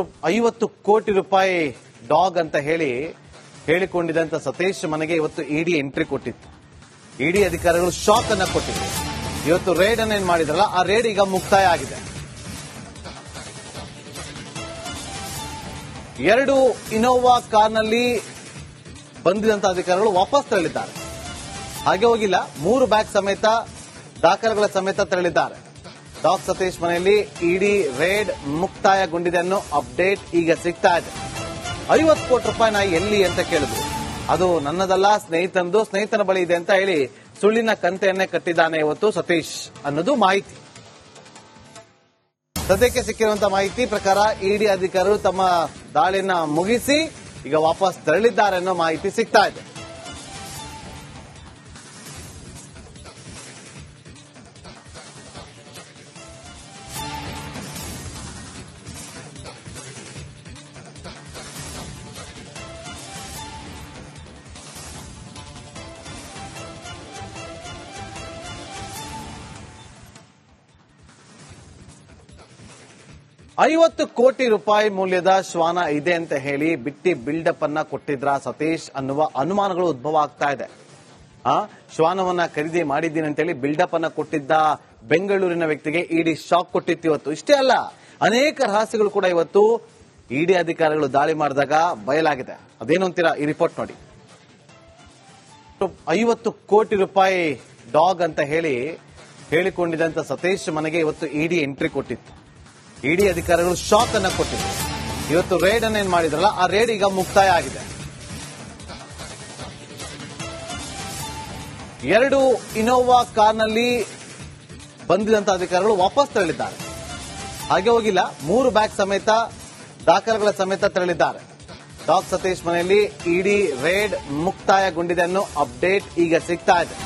50 ಕೋಟಿ ರೂಪಾಯಿ ಡಾಗ್ ಅಂತ ಹೇಳಿಕೊಂಡಿದ್ದಂತ ಸತೀಶ್ ಮನೆಗೆ ಇವತ್ತು ಇಡಿ ಎಂಟ್ರಿ ಕೊಟ್ಟಿತ್ತು. ಇಡಿ ಅಧಿಕಾರಿಗಳು ಶಾಕ್ ಅನ್ನ ಕೊಟ್ಟಿದ್ರು. ಇವತ್ತು ರೇಡ್ ಅನ್ನ ಏನ್ ಮಾಡಿದ್ರಲ್ಲ, ಆ ರೇಡ್ ಈಗ ಮುಕ್ತಾಯ ಆಗಿದೆ. 2 ಇನೋವಾ ಕಾರ್ನಲ್ಲಿ ಬಂದಿದಂತ ಅಧಿಕಾರಿಗಳು ವಾಪಸ್ ತೆರಳಿದ್ದಾರೆ. ಹಾಗೆ ಹೋಗಿಲ್ಲ, 3 ಬ್ಯಾಗ್ ಸಮೇತ ದಾಖಲೆಗಳ ಸಮೇತ ತೆರಳಿದ್ದಾರೆ. ಡಾಗ್ ಸತೀಶ್ ಮನೆಯಲ್ಲಿ ಇಡಿ ರೇಡ್ ಮುಕ್ತಾಯಗೊಂಡಿದೆ ಅನ್ನೋ ಅಪ್ಡೇಟ್ ಈಗ ಸಿಗ್ತಾ ಇದೆ. 50 ಕೋಟಿ ರೂಪಾಯಿನ ಎಲ್ಲಿ ಅಂತ ಕೇಳಿದ್ರು. ಅದು ನನ್ನದಲ್ಲ, ಸ್ನೇಹಿತನ ಬಳಿ ಇದೆ ಅಂತ ಹೇಳಿ ಸುಳ್ಳಿನ ಕಂತೆಯನ್ನೇ ಕಟ್ಟಿದ್ದಾನೆ ಇವತ್ತು ಸತೀಶ್ ಅನ್ನೋದು ಮಾಹಿತಿ. ಸದ್ಯಕ್ಕೆ ಸಿಕ್ಕಿರುವಂತಹ ಮಾಹಿತಿ ಪ್ರಕಾರ ಇಡಿ ಅಧಿಕಾರಿಗಳು ತಮ್ಮ ದಾಳಿಯನ್ನ ಮುಗಿಸಿ ಈಗ ವಾಪಸ್ ತೆರಳಿದ್ದಾರೆ ಅನ್ನೋ ಮಾಹಿತಿ ಸಿಗ್ತಾ ಇದೆ. $50 ಕೋಟಿ ರೂಪಾಯಿ ಮೂಲ್ಯದ ಶ್ವಾನ ಇದೆ ಅಂತ ಹೇಳಿ ಬಿಟ್ಟಿ ಬಿಲ್ಡಪ್ ಅನ್ನ ಕೊಟ್ಟಿದ್ರ ಸತೀಶ್ ಅನ್ನುವ ಅನುಮಾನಗಳು ಉದ್ಭವ ಆಗ್ತಾ ಇದೆ. ಶ್ವಾನವನ್ನ ಖರೀದಿ ಮಾಡಿದ್ದೀನಿ ಅಂತ ಹೇಳಿ ಬಿಲ್ಡಪ್ ಅನ್ನ ಕೊಟ್ಟಿದ್ದ ಬೆಂಗಳೂರಿನ ವ್ಯಕ್ತಿಗೆ ಇಡಿ ಶಾಕ್ ಕೊಟ್ಟಿತ್ತು ಇವತ್ತು. ಇಷ್ಟೇ ಅಲ್ಲ, ಅನೇಕ ರಹಸ್ಯಗಳು ಕೂಡ ಇವತ್ತು ಇಡಿ ಅಧಿಕಾರಿಗಳು ದಾಳಿ ಮಾಡಿದಾಗ ಬಯಲಾಗಿದೆ. ಅದೇನು ಅಂತೀರಾ, ಈ ರಿಪೋರ್ಟ್ ನೋಡಿ. 50 ಕೋಟಿ ರೂಪಾಯಿ ಡಾಗ್ ಅಂತ ಹೇಳಿಕೊಂಡಿದ್ದಂತ ಸತೀಶ್ ಮನೆಗೆ ಇವತ್ತು ಇಡಿ ಎಂಟ್ರಿ ಕೊಟ್ಟಿತ್ತು. ಇಡಿ ಅಧಿಕಾರಿಗಳು ಶಾಕ್ ಅನ್ನ ಕೊಟ್ಟಿದ್ರು. ಇವತ್ತು ರೇಡ್ ಅನ್ನ ಏನ್ ಮಾಡಿದ್ರಲ್ಲ, ಆ ರೇಡ್ ಈಗ ಮುಕ್ತಾಯ ಆಗಿದೆ. 2 ಇನೋವಾ ಕಾರ್ನಲ್ಲಿ ಬಂದಿದಂತ ಅಧಿಕಾರಿಗಳು ವಾಪಸ್ ತೆರಳಿದ್ದಾರೆ. ಹಾಗೆ ಹೋಗಿಲ್ಲ, 3 ಬ್ಯಾಗ್ ಸಮೇತ ದಾಖಲೆಗಳ ಸಮೇತ ತೆರಳಿದ್ದಾರೆ. ಡಾಗ್ ಸತೀಶ್ ಮನೆಯಲ್ಲಿ ಇಡಿ ರೇಡ್ ಮುಕ್ತಾಯಗೊಂಡಿದೆ ಅನ್ನೋ ಅಪ್ಡೇಟ್ ಈಗ ಸಿಗ್ತಾ ಇದೆ.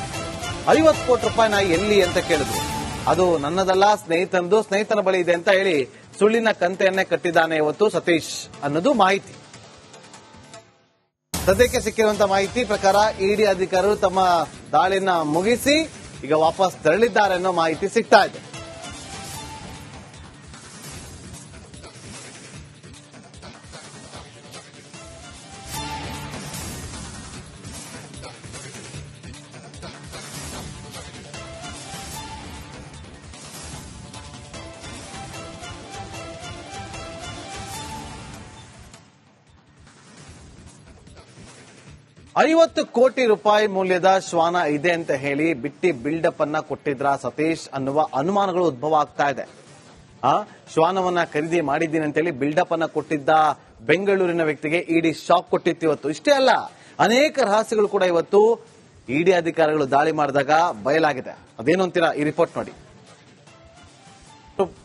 50 ಕೋಟಿ ರೂಪಾಯಿನ ಎಲ್ಲಿ ಅಂತ ಕೇಳಿದ್ರು. ಅದು ನನ್ನದಲ್ಲ, ಸ್ನೇಹಿತನ ಬಳಿ ಇದೆ ಅಂತ ಹೇಳಿ ಸುಳ್ಳಿನ ಕಂತೆಯನ್ನೇ ಕಟ್ಟಿದ್ದಾನೆ ಇವತ್ತು ಸತೀಶ್ ಅನ್ನೋದು ಮಾಹಿತಿ. ಸದ್ಯಕ್ಕೆ ಸಿಕ್ಕಿರುವಂತಹ ಮಾಹಿತಿ ಪ್ರಕಾರ ಇಡಿ ಅಧಿಕಾರಿಗಳು ತಮ್ಮ ದಾಳಿಯನ್ನ ಮುಗಿಸಿ ಈಗ ವಾಪಸ್ ತೆರಳಿದ್ದಾರೆ ಅನ್ನೋ ಮಾಹಿತಿ ಸಿಗ್ತಾ ಇದೆ. $50 ಕೋಟಿ ರೂಪಾಯಿ ಮೂಲ್ಯದ ಶ್ವಾನ ಇದೆ ಅಂತ ಹೇಳಿ ಬಿಟ್ಟಿ ಬಿಲ್ಡಪ್ ಅನ್ನ ಕೊಟ್ಟಿದ್ರ ಸತೀಶ್ ಅನ್ನುವ ಅನುಮಾನಗಳು ಉದ್ಭವ ಆಗ್ತಾ ಇದೆ. ಶ್ವಾನವನ್ನ ಖರೀದಿ ಮಾಡಿದ್ದೀನಿ ಅಂತ ಹೇಳಿ ಬಿಲ್ಡಪ್ ಅನ್ನ ಕೊಟ್ಟಿದ್ದ ಬೆಂಗಳೂರಿನ ವ್ಯಕ್ತಿಗೆ ಇಡಿ ಶಾಕ್ ಕೊಟ್ಟಿತ್ತು ಇವತ್ತು. ಇಷ್ಟೇ ಅಲ್ಲ, ಅನೇಕ ರಹಸ್ಯಗಳು ಕೂಡ ಇವತ್ತು ಇಡಿ ಅಧಿಕಾರಿಗಳು ದಾಳಿ ಮಾಡಿದಾಗ ಬಯಲಾಗಿದೆ. ಅದೇನು ಅಂತೀರಾ, ಈ ರಿಪೋರ್ಟ್ ನೋಡಿ.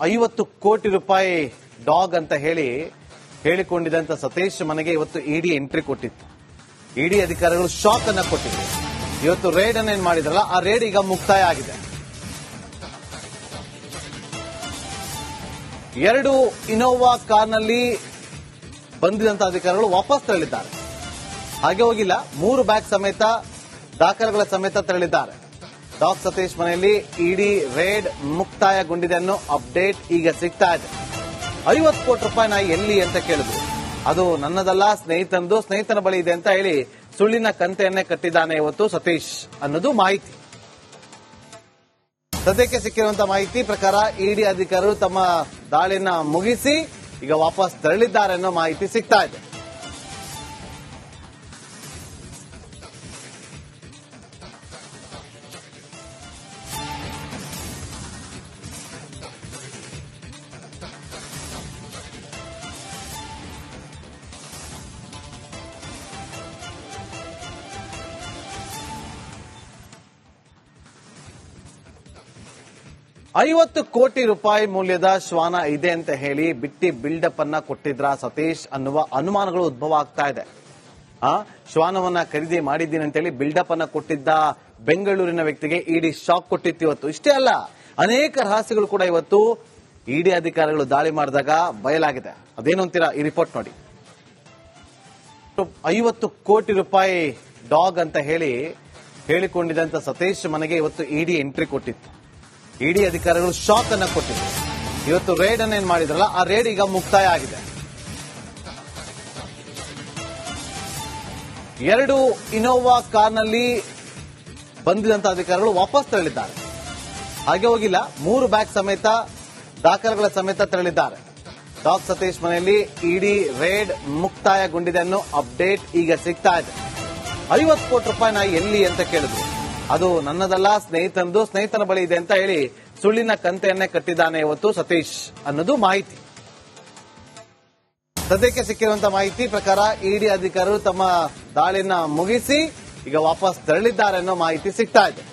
50 ಕೋಟಿ ರೂಪಾಯಿ ಡಾಗ್ ಅಂತ ಹೇಳಿಕೊಂಡಿದ್ದಂತ ಸತೀಶ್ ಮನೆಗೆ ಇವತ್ತು ಇಡಿ ಎಂಟ್ರಿ ಕೊಟ್ಟಿತ್ತು. ಇಡಿ ಅಧಿಕಾರಿಗಳು ಶಾಕ್ ಅನ್ನ ಕೊಟ್ಟಿದ್ರು. ಇವತ್ತು ರೇಡ್ ಅನ್ನ ಏನ್ ಮಾಡಿದ್ರಲ್ಲ, ಆ ರೇಡ್ ಈಗ ಮುಕ್ತಾಯ ಆಗಿದೆ. 2 ಇನೋವಾ ಕಾರ್ನಲ್ಲಿ ಬಂದಿದಂತ ಅಧಿಕಾರಿಗಳು ವಾಪಸ್ ತೆರಳಿದ್ದಾರೆ. ಹಾಗೆ ಹೋಗಿಲ್ಲ, 3 ಬ್ಯಾಗ್ ಸಮೇತ ದಾಖಲೆಗಳ ಸಮೇತ ತೆರಳಿದ್ದಾರೆ. ಡಾಗ್ ಸತೀಶ್ ಮನೆಯಲ್ಲಿ ಇಡಿ ರೇಡ್ ಮುಕ್ತಾಯಗೊಂಡಿದೆ ಅನ್ನೋ ಅಪ್ಡೇಟ್ ಈಗ ಸಿಗ್ತಾ ಇದೆ. 50 ಕೋಟಿ ರೂಪಾಯಿನ ಎಲ್ಲಿ ಅಂತ ಕೇಳಿದ್ರು. ಅದು ನನ್ನದಲ್ಲ, ಸ್ನೇಹಿತನ ಬಳಿ ಇದೆ ಅಂತ ಹೇಳಿ ಸುಳ್ಳಿನ ಕಂತೆಯನ್ನೇ ಕಟ್ಟಿದ್ದಾನೆ ಇವತ್ತು ಸತೀಶ್ ಅನ್ನೋದು ಮಾಹಿತಿ. ಸದ್ಯಕ್ಕೆ ಸಿಕ್ಕಿರುವಂತಹ ಮಾಹಿತಿ ಪ್ರಕಾರ ಇಡಿ ಅಧಿಕಾರಿಗಳು ತಮ್ಮ ದಾಳಿಯನ್ನ ಮುಗಿಸಿ ಈಗ ವಾಪಸ್ ತೆರಳಿದ್ದಾರೆ ಅನ್ನೋ ಮಾಹಿತಿ ಸಿಗ್ತಾ ಇದೆ. $50 ಕೋಟಿ ರೂಪಾಯಿ ಮೂಲ್ಯದ ಶ್ವಾನ ಇದೆ ಅಂತ ಹೇಳಿ ಬಿಟ್ಟಿ ಬಿಲ್ಡಪ್ ಅನ್ನ ಕೊಟ್ಟಿದ್ರ ಸತೀಶ್ ಅನ್ನುವ ಅನುಮಾನಗಳು ಉದ್ಭವ ಆಗ್ತಾ ಇದೆ. ಶ್ವಾನವನ್ನ ಖರೀದಿ ಮಾಡಿದ್ದೀನಿ ಅಂತ ಹೇಳಿ ಬಿಲ್ಡಪ್ ಅನ್ನ ಕೊಟ್ಟಿದ್ದ ಬೆಂಗಳೂರಿನ ವ್ಯಕ್ತಿಗೆ ಇಡಿ ಶಾಕ್ ಕೊಟ್ಟಿತ್ತು ಇವತ್ತು. ಇಷ್ಟೇ ಅಲ್ಲ, ಅನೇಕ ರಹಸ್ಯಗಳು ಕೂಡ ಇವತ್ತು ಇಡಿ ಅಧಿಕಾರಿಗಳು ದಾಳಿ ಮಾಡಿದಾಗ ಬಯಲಾಗಿದೆ. ಅದೇನು ಅಂತೀರಾ, ಈ ರಿಪೋರ್ಟ್ ನೋಡಿ. 50 ಕೋಟಿ ರೂಪಾಯಿ ಡಾಗ್ ಅಂತ ಹೇಳಿಕೊಂಡಿದ್ದಂತ ಸತೀಶ್ ಮನೆಗೆ ಇವತ್ತು ಇಡಿ ಎಂಟ್ರಿ ಕೊಟ್ಟಿತ್ತು. ಇಡಿ ಅಧಿಕಾರಿಗಳು ಶಾಕ್ ಅನ್ನ ಕೊಟ್ಟಿದ್ರು. ಇವತ್ತು ರೇಡ್ ಅನ್ನ ಏನ್ ಮಾಡಿದ್ರಲ್ಲ, ಆ ರೇಡ್ ಈಗ ಮುಕ್ತಾಯ ಆಗಿದೆ. 2 ಇನೋವಾ ಕಾರ್ನಲ್ಲಿ ಬಂದಿದಂತ ಅಧಿಕಾರಿಗಳು ವಾಪಸ್ ತೆರಳಿದ್ದಾರೆ. ಹಾಗೆ ಹೋಗಿಲ್ಲ, 3 ಬ್ಯಾಗ್ ಸಮೇತ ದಾಖಲೆಗಳ ಸಮೇತ ತೆರಳಿದ್ದಾರೆ. ಡಾಕ್ ಸತೀಶ್ ಮನೆಯಲ್ಲಿ ಇಡಿ ರೇಡ್ ಮುಕ್ತಾಯಗೊಂಡಿದೆ ಅನ್ನೋ ಅಪ್ಡೇಟ್ ಈಗ ಸಿಗ್ತಾ ಇದೆ. 50 ಕೋಟಿ ರೂಪಾಯಿ ನಾ ಎಲ್ಲಿ ಅಂತ ಕೇಳಿದ್ರು. ಅದು ನನ್ನದಲ್ಲ, ಸ್ನೇಹಿತನದು, ಸ್ನೇಹಿತನ ಬಳಿ ಇದೆ ಅಂತ ಹೇಳಿ ಸುಳ್ಳಿನ ಕಂತೆಯನ್ನೇ ಕಟ್ಟಿದ್ದಾನೆ ಇವತ್ತು ಸತೀಶ್ ಅನ್ನೋದು ಮಾಹಿತಿ. ಸದ್ಯಕ್ಕೆ ಸಿಕ್ಕಿರುವಂತಹ ಮಾಹಿತಿ ಪ್ರಕಾರ ಇಡಿ ಅಧಿಕಾರಿಗಳು ತಮ್ಮ ದಾಳಿನ ಮುಗಿಸಿ ಈಗ ವಾಪಸ್ ತೆರಳಿದ್ದಾರೆ ಅನ್ನೋ ಮಾಹಿತಿ ಸಿಗ್ತಾ ಇದೆ.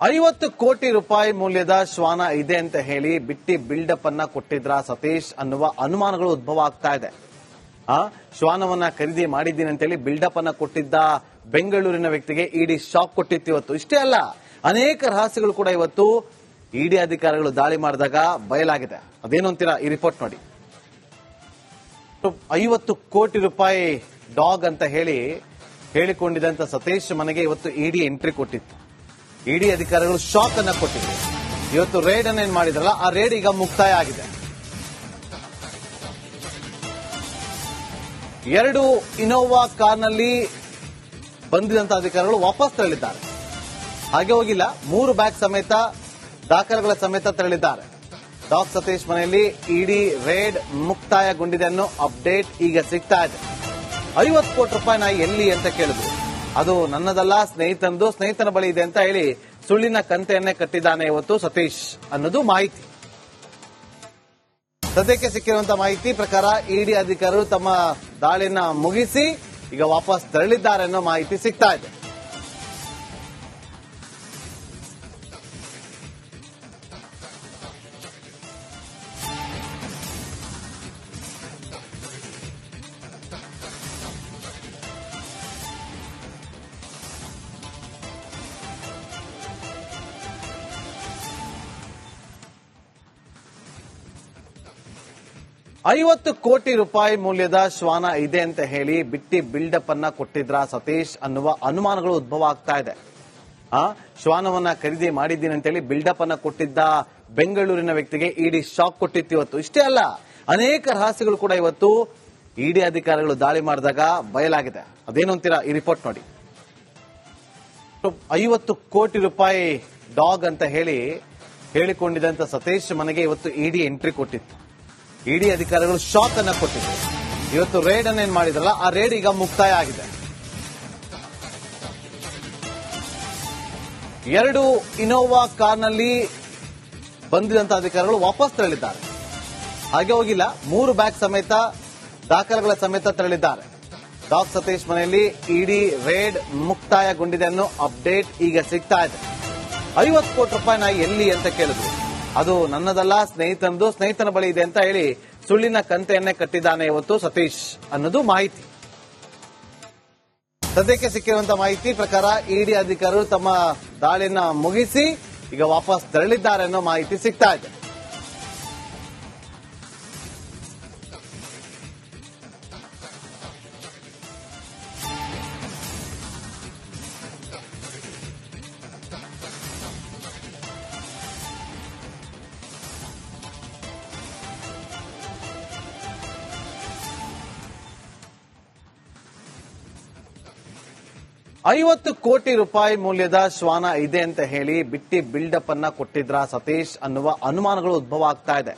$50 ಕೋಟಿ ಮೌಲ್ಯದ ಶ್ವಾನ ಇದೆ ಅಂತ ಹೇಳಿ ಬಿಟ್ಟಿ ಬಿಲ್ಡಪ್ ಅನ್ನ ಕೊಟ್ಟಿದ್ರ ಸತೀಶ್ ಅನ್ನುವ ಅನುಮಾನಗಳು ಉದ್ಭವ ಆಗ್ತಾ ಇದೆ. ಶ್ವಾನವನ್ನ ಖರೀದಿ ಮಾಡಿದ್ದೀನಿ ಅಂತೇಳಿ ಬಿಲ್ಡಪ್ ಅನ್ನ ಕೊಟ್ಟಿದ್ದ ಬೆಂಗಳೂರಿನ ವ್ಯಕ್ತಿಗೆ ಇಡಿ ಶಾಕ್ ಕೊಟ್ಟಿತ್ತು ಇವತ್ತು. ಇಷ್ಟೇ ಅಲ್ಲ, ಅನೇಕ ರಹಸ್ಯಗಳು ಕೂಡ ಇವತ್ತು ಇಡಿ ಅಧಿಕಾರಿಗಳು ದಾಳಿ ಮಾಡಿದಾಗ ಬಯಲಾಗಿದೆ. ಅದೇನು ಅಂತೀರಾ, ಈ ರಿಪೋರ್ಟ್ ನೋಡಿ. $50 ಕೋಟಿ ಡಾಗ್ ಅಂತ ಹೇಳಿಕೊಂಡಿದ್ದಂತ ಸತೀಶ್ ಮನೆಗೆ ಇವತ್ತು ಇಡಿ ಎಂಟ್ರಿ ಕೊಟ್ಟಿತ್ತು. ಇಡಿ ಅಧಿಕಾರಿಗಳು ಶಾಕ್ ಅನ್ನ ಕೊಟ್ಟಿದ್ರು. ಇವತ್ತು ರೇಡ್ ಅನ್ನ ಏನ್ ಮಾಡಿದ್ರಲ್ಲ, ಆ ರೇಡ್ ಈಗ ಮುಕ್ತಾಯ ಆಗಿದೆ. 2 ಇನೋವಾ ಕಾರ್ನಲ್ಲಿ ಬಂದಿದಂತ ಅಧಿಕಾರಿಗಳು ವಾಪಸ್ ತೆರಳಿದ್ದಾರೆ. ಹಾಗೆ ಹೋಗಿಲ್ಲ, 3 ಬ್ಯಾಗ್ ಸಮೇತ ದಾಖಲೆಗಳ ಸಮೇತ ತೆರಳಿದ್ದಾರೆ. ಡಾಕ್ ಸತೀಶ್ ಮನೆಯಲ್ಲಿ ಇಡಿ ರೇಡ್ ಮುಕ್ತಾಯಗೊಂಡಿದೆ ಅನ್ನೋ ಅಪ್ಡೇಟ್ ಈಗ ಸಿಗ್ತಾ ಇದೆ. 50 ಕೋಟಿ ರೂಪಾಯಿ ನಾ ಎಲ್ಲಿ ಅಂತ ಕೇಳಿದ್ರು. ಅದು ನನ್ನದಲ್ಲ, ಸ್ನೇಹಿತನದು, ಸ್ನೇಹಿತನ ಬಳಿ ಇದೆ ಅಂತ ಹೇಳಿ ಸುಳ್ಳಿನ ಕಂತೆಯನ್ನೇ ಕಟ್ಟಿದ್ದಾನೆ ಇವತ್ತು ಸತೀಶ್ ಅನ್ನೋದು ಮಾಹಿತಿ. ಸದ್ಯಕ್ಕೆ ಸಿಕ್ಕಿರುವಂತಹ ಮಾಹಿತಿ ಪ್ರಕಾರ ಇಡಿ ಅಧಿಕಾರಿಗಳು ತಮ್ಮ ದಾಳಿನ ಮುಗಿಸಿ ಈಗ ವಾಪಸ್ ತೆರಳಿದ್ದಾರೆ ಅನ್ನೋ ಮಾಹಿತಿ ಸಿಗ್ತಾ ಇದೆ. $50 ಕೋಟಿ ಮೌಲ್ಯದ ಶ್ವಾನ ಇದೆ ಅಂತ ಹೇಳಿ ಬಿಟ್ಟಿ ಬಿಲ್ಡಪ್ ಅನ್ನ ಕೊಟ್ಟಿದ್ರ ಸತೀಶ್ ಅನ್ನುವ ಅನುಮಾನಗಳು ಉದ್ಭವ ಆಗ್ತಾ ಇದೆ. ಶ್ವಾನವನ್ನ ಖರೀದಿ ಮಾಡಿದ್ದೀನಿ ಅಂತೇಳಿ ಬಿಲ್ಡಪ್ ಅನ್ನ ಕೊಟ್ಟಿದ್ದ ಬೆಂಗಳೂರಿನ ವ್ಯಕ್ತಿಗೆ ಇಡಿ ಶಾಕ್ ಕೊಟ್ಟಿತ್ತು ಇವತ್ತು. ಇಷ್ಟೇ ಅಲ್ಲ, ಅನೇಕ ರಹಸ್ಯಗಳು ಕೂಡ ಇವತ್ತು ಇಡಿ ಅಧಿಕಾರಿಗಳು ದಾಳಿ ಮಾಡಿದಾಗ ಬಯಲಾಗಿದೆ. ಅದೇನು ಅಂತೀರಾ, ಈ ರಿಪೋರ್ಟ್ ನೋಡಿ. $50 ಕೋಟಿ ಡಾಗ್ ಅಂತ ಹೇಳಿಕೊಂಡಿದ್ದಂತ ಸತೀಶ್ ಮನೆಗೆ ಇವತ್ತು ಇಡಿ ಎಂಟ್ರಿ ಕೊಟ್ಟಿತ್ತು. ಇಡಿ ಅಧಿಕಾರಿಗಳು ಶಾಕ್ ಅನ್ನ ಕೊಟ್ಟಿದ್ರು. ಇವತ್ತು ರೇಡ್ ಅನ್ನ ಏನ್ ಮಾಡಿದ್ರಲ್ಲ, ಆ ರೇಡ್ ಈಗ ಮುಕ್ತಾಯ ಆಗಿದೆ. 2 ಇನೋವಾ ಕಾರ್ನಲ್ಲಿ ಬಂದಿದಂತ ಅಧಿಕಾರಿಗಳು ವಾಪಸ್ ತೆರಳಿದ್ದಾರೆ. ಹಾಗೆ ಹೋಗಿಲ್ಲ, 3 ಬ್ಯಾಗ್ ಸಮೇತ ದಾಖಲೆಗಳ ಸಮೇತ ತೆರಳಿದ್ದಾರೆ. ಡಾಕ್ ಸತೀಶ್ ಮನೆಯಲ್ಲಿ ಇಡಿ ರೇಡ್ ಮುಕ್ತಾಯಗೊಂಡಿದೆ ಅನ್ನೋ ಅಪ್ಡೇಟ್ ಈಗ ಸಿಗ್ತಾ ಇದೆ. 50 ಕೋಟಿ ರೂಪಾಯಿ ನಾ ಎಲ್ಲಿ ಅಂತ ಕೇಳಿದ್ರು. ಅದು ನನ್ನದಲ್ಲ, ಸ್ನೇಹಿತನದು, ಸ್ನೇಹಿತನ ಬಳಿ ಇದೆ ಅಂತ ಹೇಳಿ ಸುಳ್ಳಿನ ಕಂತೆಯನ್ನೇ ಕಟ್ಟಿದ್ದಾನೆ ಇವತ್ತು ಸತೀಶ್ ಅನ್ನೋದು ಮಾಹಿತಿ. ಸದ್ಯಕ್ಕೆ ಸಿಕ್ಕಿರುವಂತಹ ಮಾಹಿತಿ ಪ್ರಕಾರ ಇಡಿ ಅಧಿಕಾರಿಗಳು ತಮ್ಮ ದಾಳಿನ ಮುಗಿಸಿ ಈಗ ವಾಪಸ್ ತೆರಳಿದ್ದಾರೆ ಅನ್ನೋ ಮಾಹಿತಿ ಸಿಗ್ತಾ ಇದೆ. $50 ಕೋಟಿ ಮೌಲ್ಯದ ಶ್ವಾನ ಇದೆ ಅಂತ ಹೇಳಿ ಬಿಟ್ಟಿ ಬಿಲ್ಡಪ್ ಅನ್ನ ಕೊಟ್ಟಿದ್ರ ಸತೀಶ್ ಅನ್ನುವ ಅನುಮಾನಗಳು ಉದ್ಭವ ಆಗ್ತಾ ಇದೆ.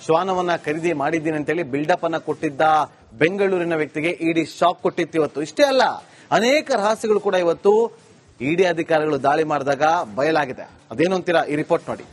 ಶ್ವಾನವನ್ನ ಖರೀದಿ ಮಾಡಿದ್ದೀನಿ ಅಂತೇಳಿ ಬಿಲ್ಡಪ್ ಅನ್ನ ಕೊಟ್ಟಿದ್ದ ಬೆಂಗಳೂರಿನ ವ್ಯಕ್ತಿಗೆ ಇಡಿ ಶಾಕ್ ಕೊಟ್ಟಿತ್ತು ಇವತ್ತು. ಇಷ್ಟೇ ಅಲ್ಲ, ಅನೇಕ ರಹಸ್ಯಗಳು ಕೂಡ ಇವತ್ತು ಇಡಿ ಅಧಿಕಾರಿಗಳು ದಾಳಿ ಮಾಡಿದಾಗ ಬಯಲಾಗಿದೆ. ಅದೇನು ಅಂತೀರಾ, ಈ ರಿಪೋರ್ಟ್ ನೋಡಿ.